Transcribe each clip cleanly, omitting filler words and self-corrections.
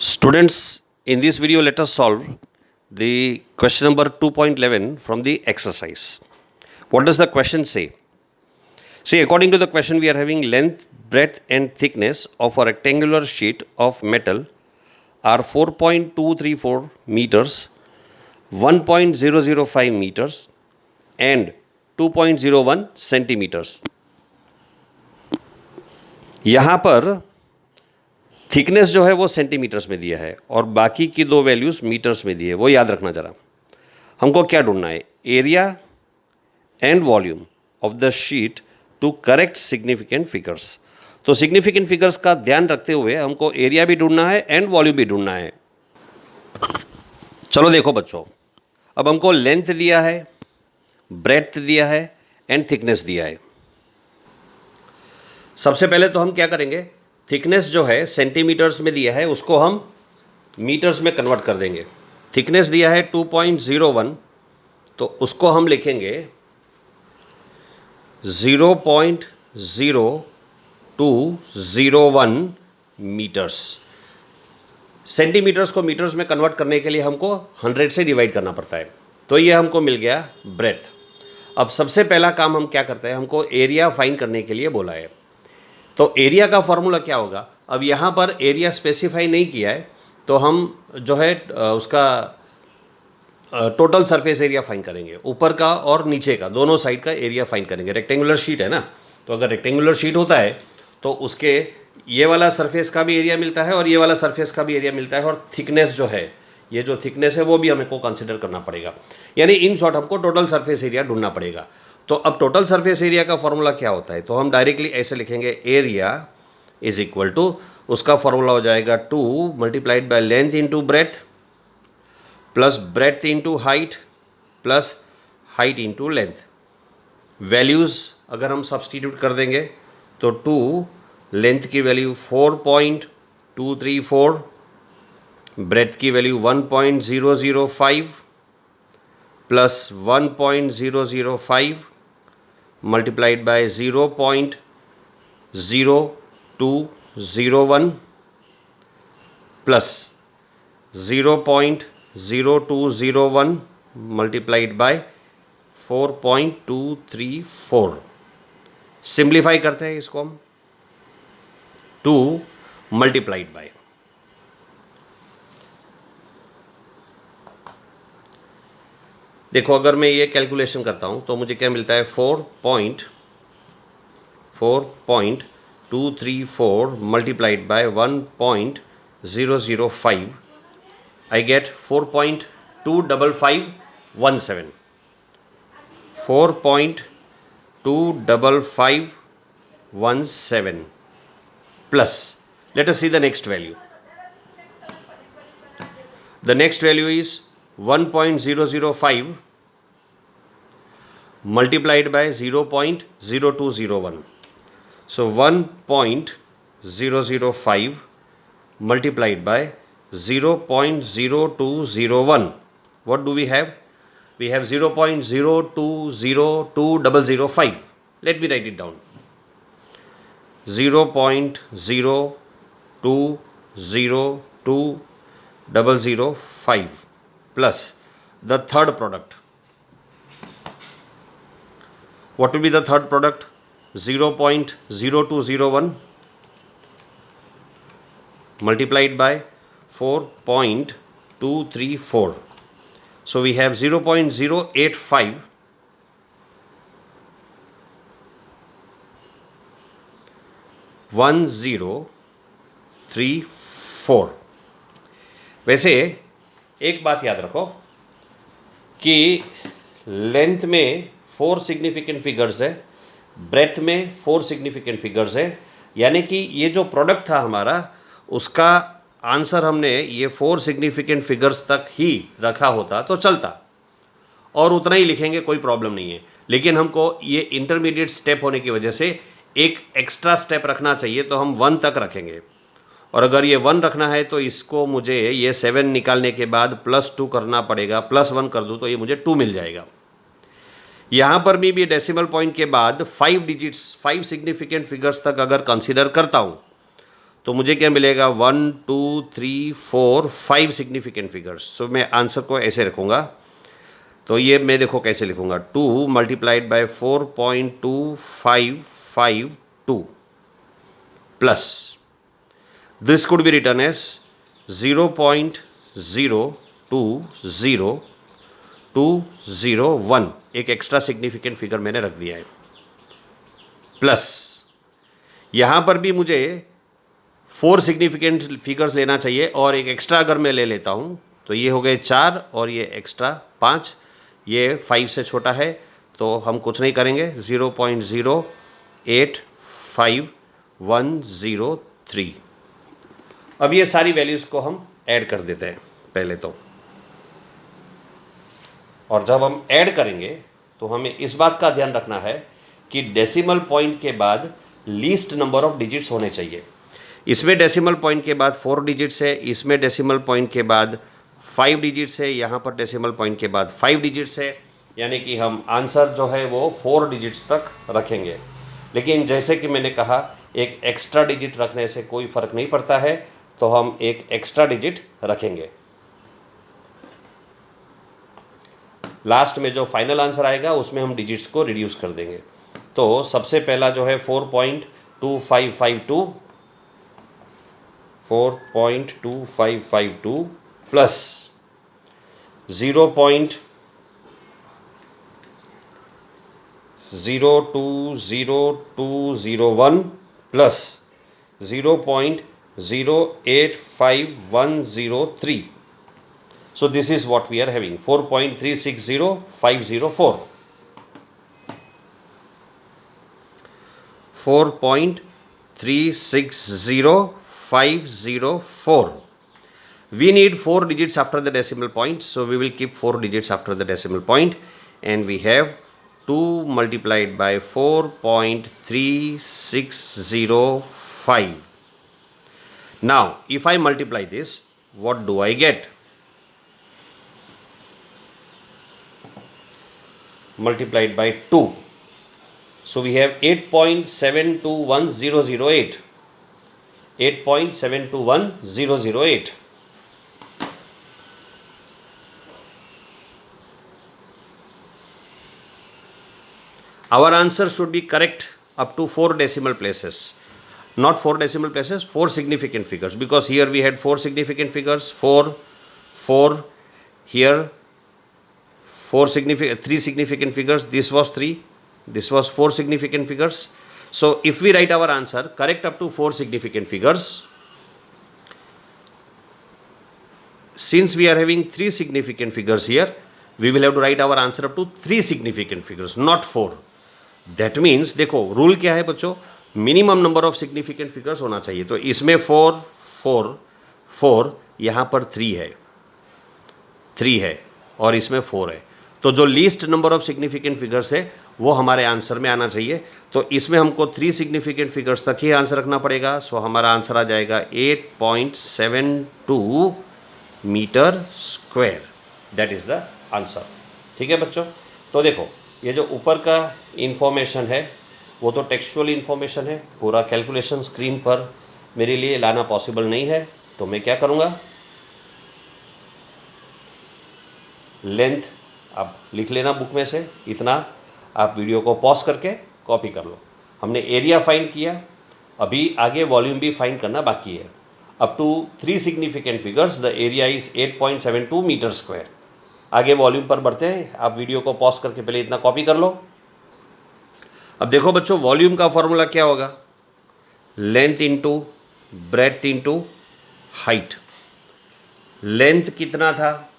Students, in this video, let us solve the question number 2.11 from the exercise. What does the question say? See, according to the question, we are having length, breadth, and thickness of a rectangular sheet of metal are 4.234 meters, 1.005 meters, and 2.01 centimeters. यहाँ पर thickness जो है वो centimetres में दिया है और बाकी की दो वैल्यूज़ मीटर्स में दी है, वो याद रखना ज़रा। हमको क्या ढूंढना है? Area and volume of the sheet to correct significant figures. तो सिग्निफिकेंट फिगर्स का ध्यान रखते हुए हमको एरिया भी ढूंढना है एंड वॉल्यूम भी ढूंढना है। चलो देखो बच्चों, अब हमको लेंथ दिया है, ब्रेड्थ दिया है एंड थिकनेस दिया है। सबसे पहले तो हम क्या करेंगे, थिकनेस जो है सेंटीमीटर्स में दिया है उसको हम मीटर्स में कन्वर्ट कर देंगे। थिकनेस दिया है 2.01, तो उसको हम लिखेंगे 0.0201 मीटर्स। सेंटीमीटर्स को मीटर्स में कन्वर्ट करने के लिए हमको 100 से डिवाइड करना पड़ता है, तो ये हमको मिल गया ब्रेड्थ। अब सबसे पहला काम हम क्या करते हैं, हमको एरिया फाइंड करने के लिए बोला है, तो एरिया का फॉर्मूला क्या होगा। अब यहाँ पर एरिया स्पेसिफाई नहीं किया है, तो हम जो है उसका टोटल सरफेस एरिया फाइंड करेंगे, ऊपर का और नीचे का दोनों साइड का एरिया फाइंड करेंगे। रेक्टेंगुलर शीट है ना, तो अगर रेक्टेंगुलर शीट होता है तो उसके ये वाला सरफेस का भी एरिया मिलता है और ये वाला सरफेस का भी एरिया मिलता है, और थिकनेस जो है, ये जो थिकनेस है वो भी हमको कंसिडर करना पड़ेगा। यानी इन शॉर्ट हमको टोटल सरफेस एरिया ढूंढना पड़ेगा। तो अब टोटल सरफेस एरिया का फॉर्मूला क्या होता है, तो हम डायरेक्टली ऐसे लिखेंगे, एरिया इज इक्वल टू, उसका फॉर्मूला हो जाएगा 2 multiplied by length into breadth plus breadth into height plus height into length. Values अगर हम सब्सटीट्यूट कर देंगे तो 2 लेंथ की वैल्यू 4.234, ब्रेड्थ की value 1.005 plus 1.005 multiplied by 0.0201 plus 0.0201 multiplied by 4.234। Simplify करते हैं इसको हम, 2 मल्टीप्लाइड बाय, देखो अगर मैं ये कैलकुलेशन करता हूँ तो मुझे क्या मिलता है, 4.234 multiplied by 1.005, I get 4.25517, 4.25517 plus, let us see the next value. The next value is 1.005 multiplied by 0.0201. So 1.005 multiplied by 0.0201. What do we have? We have 0.0202005. Let me write it down. 0.0202005 plus the third product. What will be the third product? 0.0201 multiplied by 4.234. So we have 0.085 1034। वैसे एक बात याद रखो कि length में 4 significant figures है, breadth में 4 significant figures है, यानी कि ये जो प्रोडक्ट था हमारा, उसका आंसर हमने ये 4 सिग्निफिकेंट फिगर्स तक ही रखा होता तो चलता, और उतना ही लिखेंगे, कोई प्रॉब्लम नहीं है। लेकिन हमको ये इंटरमीडिएट स्टेप होने की वजह से एक एक्स्ट्रा स्टेप रखना चाहिए, तो हम 1 तक रखेंगे। और अगर ये 1 रखना है तो इसको मुझे ये 7 निकालने के बाद +2 करना पड़ेगा, +1 कर दूँ तो ये मुझे 2 मिल जाएगा। यहाँ पर भी डेसिमल पॉइंट के बाद 5 डिजिट्स, 5 सिग्निफिकेंट फिगर्स तक अगर कंसीडर करता हूँ तो मुझे क्या मिलेगा 1 2 3 4 5 सिग्निफिकेंट फिगर्स। सो मैं आंसर को ऐसे रखूँगा। तो ये मैं देखो कैसे लिखूँगा 2 multiplied by 4.2552 plus this could be written as 0.020201, एक एक्स्ट्रा सिग्निफिकेंट फिगर मैंने रख दिया है। प्लस यहाँ पर भी मुझे 4 सिग्निफिकेंट फिगर्स लेना चाहिए और एक एक्स्ट्रा अगर मैं ले लेता हूँ तो ये हो गए 4 और ये एक्स्ट्रा 5, ये 5 से छोटा है तो हम कुछ नहीं करेंगे। 0.085103। अब ये सारी वैल्यूज़ को हम ऐड कर देते हैं पहले तो, और जब हम ऐड करेंगे तो हमें इस बात का ध्यान रखना है कि डेसिमल पॉइंट के बाद लीस्ट नंबर ऑफ डिजिट्स होने चाहिए। इसमें डेसिमल पॉइंट के बाद 4 डिजिट्स है, इसमें डेसिमल पॉइंट के बाद 5 डिजिट्स है, यहाँ पर डेसिमल पॉइंट के बाद 5 डिजिट्स है, यानी कि हम आंसर जो है वो 4 डिजिट्स तक रखेंगे। लेकिन जैसे कि मैंने कहा एक एक्स्ट्रा डिजिट रखने से कोई फ़र्क नहीं पड़ता है, तो हम एक एक्स्ट्रा डिजिट रखेंगे। लास्ट में जो फाइनल आंसर आएगा उसमें हम डिजिट्स को रिड्यूस कर देंगे। तो सबसे पहला जो है 4.2552 plus 0.020201 plus 0.085103. So this is what we are having 4.360504. 4.360504. We need 4 digits after the decimal point, so we will keep 4 digits after the decimal point, and we have 2 multiplied by 4.3605. Now if I multiply this, what do I get? Multiplied by 2. So we have 8.721008. 8.721008. Our answer should be correct up to 4 decimal places. Not 4 decimal places, 4 significant figures, because here we had 4 significant figures, 4, 4, here 3 significant figures, this was 3, this was 4 significant figures. So if we write our answer correct up to 4 significant figures, since we are having 3 significant figures here, we will have to write our answer up to 3 significant figures, not 4. That means देखो rule क्या है बच्चों, minimum number of significant figures होना चाहिए। तो इसमें 4 4 4, यहाँ पर 3 है और इसमें 4 है, तो जो least number of significant figures है वो हमारे आंसर में आना चाहिए। तो इसमें हमको 3 सिग्निफिकेंट फिगर्स तक ही आंसर रखना पड़ेगा। सो हमारा आंसर आ जाएगा 8.72 meter square. That is the answer. ठीक है बच्चों, तो देखो ये जो ऊपर का इंफॉर्मेशन है वो तो टेक्सचुअल इंफॉर्मेशन है, पूरा कैलकुलेशन स्क्रीन पर मेरे लिए लाना पॉसिबल नहीं है, तो मैं क्या करूँगा, लेंथ आप लिख लेना बुक में से, इतना आप वीडियो को पॉज करके कॉपी कर लो। हमने एरिया फाइंड किया, अभी आगे वॉल्यूम भी फाइंड करना बाकी है। Up to 3 significant figures the area is 8.72 meter square. आगे वॉल्यूम पर बढ़ते हैं, आप वीडियो को पॉज करके पहले इतना कॉपी कर लो। अब देखो बच्चों वॉल्यूम का फॉर्मूला क्या होगा, length into breadth into height. Length कितना था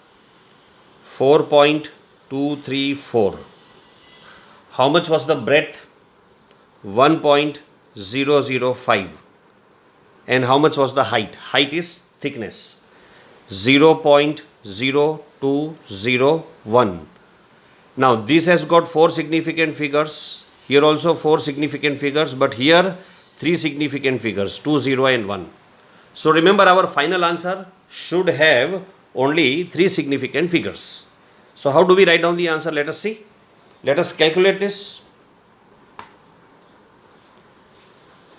4.234, how much was the breadth 1.005, and how much was the height? Height is thickness 0.0201. Now this has got 4 significant figures, here also 4 significant figures, but here 3 significant figures, 2, 0 and 1. So remember our final answer should have only 3 significant figures. So how do we write down the answer? Let us see. Let us calculate this.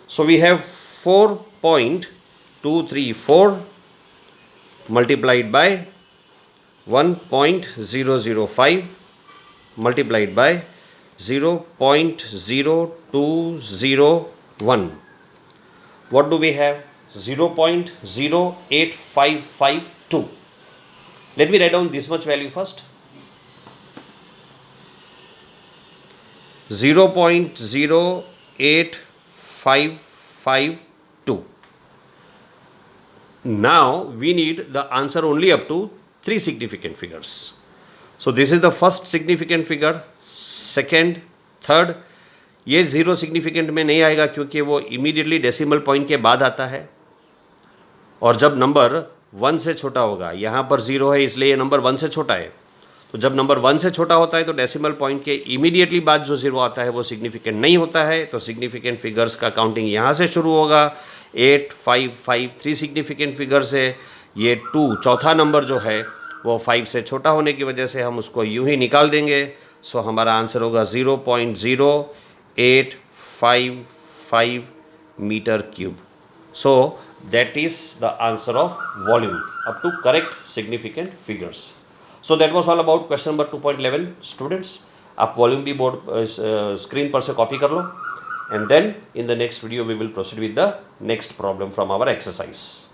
So we have 4.234 234 multiplied by 1.005 multiplied by 0.0201. What do we have? 0.08552. Let me write down this much value first. 0.08552. Now we need the answer only up to 3 significant figures. So this is the first significant figure, second, third. ये 0 significant में नहीं आएगा क्योंकि वो immediately decimal point के बाद आता है, और जब नंबर 1 से छोटा होगा, यहाँ पर 0 है इसलिए ये नंबर 1 से छोटा है, तो जब नंबर 1 से छोटा होता है तो डेसिमल पॉइंट के इमीडिएटली बाद जो 0 आता है वो सिग्निफिकेंट नहीं होता है। तो सिग्निफिकेंट फिगर्स का काउंटिंग यहाँ से शुरू होगा। 8, 5, 5 3 सिग्निफिकेंट फिगर्स है। ये 2 चौथा नंबर जो है वो 5 से छोटा होने की वजह से हम उसको यूं ही निकाल देंगे। सो हमारा आंसर होगा 0.0855 metre cube. So that is the answer of volume up to correct significant figures. So that was all about question number 2.11। Students, आप वॉल्यूम भी बोर्ड स्क्रीन पर से कॉपी कर लो, and then in the next video we will proceed with the next problem from our exercise.